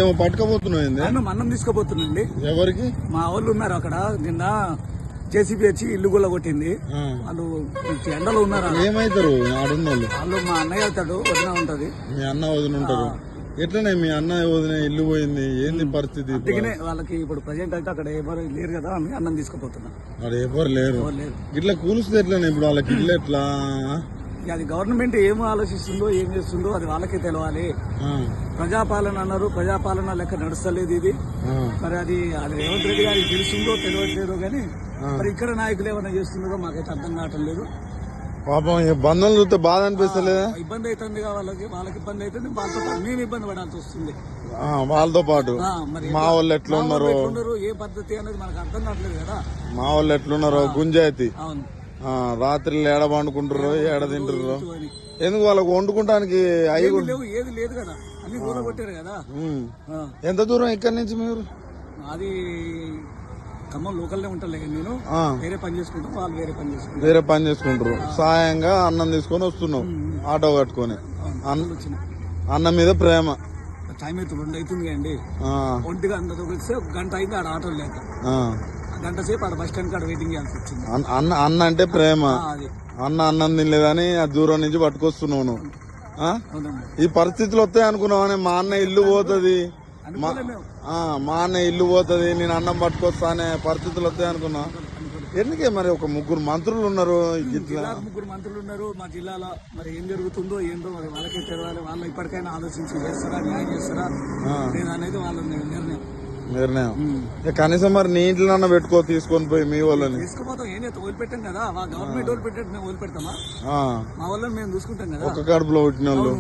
ఏమో పట్టుకపోతున్నాయింది. అన్నం తీసుకోపోతున్నాండి. ఎవరికి? మా వాళ్ళు ఉన్నారు అక్కడ. నిన్న జేసీబీ వచ్చి ఇల్లు గుల్ల కొట్టింది. వాళ్ళు ఎండలో ఉన్నారు. ఏమైతారు ఆడున్నోళ్ళు? వాళ్ళు మా అన్నయ్య అవుతాడు, వదిన ఉంటది. మీ అన్న వదిన ఉంటారు. ఎట్లనే మీ అన్న వదిన ఇల్లు పోయింది, ఏంది పరిస్థితి? అందుకనే వాళ్ళకి ఇప్పుడు ప్రజెంట్ అయితే అక్కడ ఎవరు లేరు కదా, అన్నం తీసుకుపోతున్నా. అక్కడ ఎవరు లేరు. ఇట్లా కూలుస్తే ఎట్లా ఇప్పుడు వాళ్ళకి ఇల్లు ఎట్లా? అది గవర్నమెంట్ ఏం ఆలోచిస్తుందో ఏం చేస్తుందో అది వాళ్ళకే తెలవాలి. ప్రజాపాలన అన్నారు, ప్రజాపాలన లెక్క నడుస్తలేదు ఇది. మరి అది రేవంత్ రెడ్డి గారికి తెలుస్తుందో తెలియట్లేదో గానీ మరి ఇక్కడ నాయకులు ఏమైనా చేస్తున్నారో మాకైతే అర్థం కావటం లేదు. పాపం బంధువులు చూస్తే బాధ అనిపిస్తలేదా? ఇబ్బంది అవుతుంది వాళ్ళకి ఇబ్బంది అవుతుంది, వాళ్ళతో పాటు మేము ఇబ్బంది పడాల్సి వస్తుంది. వాళ్ళతో పాటు మా వాళ్ళు ఎట్లున్నారు, ఏ పద్ధతి అనేది మనకు అర్థం కావట్లేదు కదా. మా వాళ్ళు ఎట్లున్నారో గుంజాయితీ. అవును, రాత్రి ఏడ పండుకుంటారు, ఏడ తింటారు. ఎందుకు వాళ్ళకి వండుకుంటానికి ఏది లేదు కదా, అన్ని కూర కొట్టారు కదా. ఎంత దూరం ఇక్కడి నుంచి మీరు? అది ఖమ్మం లోకల్నే ఉంటారు. నేను వేరే పని చేసుకుంటాం, వాళ్ళు వేరే పని చేసుకుంటారు. సాయంగా అన్నం తీసుకొని వస్తున్నావు ఆటో కట్టుకొని. అన్నం మీద ప్రేమ. టైం అయితే 2 అవుతుంది అండి. 1 గంట వస్తే 1 గంట అయింది ఆడ ఆటో లేక. గంట సేపు ఆడ బస్ స్టాండ్ కాడ వెయిటింగ్ చేయాల్సి వచ్చింది. అన్న అంటే ప్రేమ. అన్నం తినలేదని ఆ దూరం నుంచి పట్టుకొస్తున్నావు నువ్వు. ఈ పరిస్థితులు వస్తాయి అనుకున్నావు. మా అన్న ఇల్లు పోతుంది, మా అన్న ఇల్లు పోతుంది, నేను అన్నం పట్టుకొస్తా అనే పరిస్థితులు వస్తాయి అనుకున్నా. ఎందుకే మరి ఒక 3 మంత్రులు ఉన్నారు, 3 మంత్రులు ఉన్నారు మా జిల్లాలో. మరి ఏం జరుగుతుందో ఏందో మరి వాళ్ళకే తెలవాలి. వాళ్ళు ఇప్పటికైనా ఆలోచించి చేస్తారా, న్యాయం చేస్తారా అనేది వాళ్ళ నిర్ణయం. కనీసం మరి నీ ఇంట్లో పెట్టుకో, తీసుకొని పోయి మీ వాళ్ళని తీసుకుపోతాం. ఏం చేస్తాం, వదిలిపెట్టాం కదా. గవర్నమెంట్ వదిలిపెట్టేది మేము వదిలిపెడతామా? మా వాళ్ళని మేము చూసుకుంటాం కదా. ఒక కడుపులో పుట్టిన వాళ్ళు.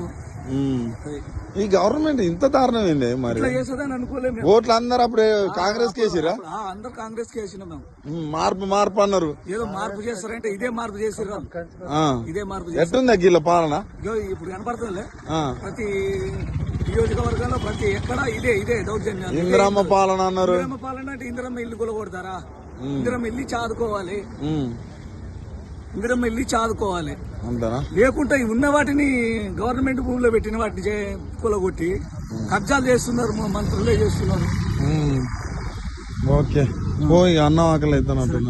ఈ గవర్నమెంట్ ఇంత దారుణం ఏంది మరి? ఓట్లు అందరు అప్పుడు కాంగ్రెస్ కేసిరా? అందరు కాంగ్రెస్ కేసినాం మేము. మార్పు అన్నారు. ఏదో మార్పు చేస్తారంటే ఇదే మార్పు చేసిర్రు. ఇదే మార్పు ఎట్లుంది అగ్గిల పాలన? ఇప్పుడు కనపడుతుంది. ప్రతి నియోజకవర్గంలో ప్రతి ఎక్కడ ఇదే దౌర్జన్యం. ఇందిరమ్మ పాలన అన్నారు. ఇందిరమ్మ పాలన అంటే ఇందిరమ్మ ఇల్లు కొలగొడతారా? ఇందిరమ్మ ఇల్లు చాదుకోవాలి, ఇందిరమ్మ ఇల్లు చాదుకోవాలి. లేకుంటే ఉన్న వాటిని గవర్నమెంట్ భూమిలో పెట్టిన వాటిని కొలగొట్టి కబ్జాలు చేస్తున్నారు, మంత్రులే చేస్తున్నారు. ఓకే, అన్నం ఆకలి అవుతాను.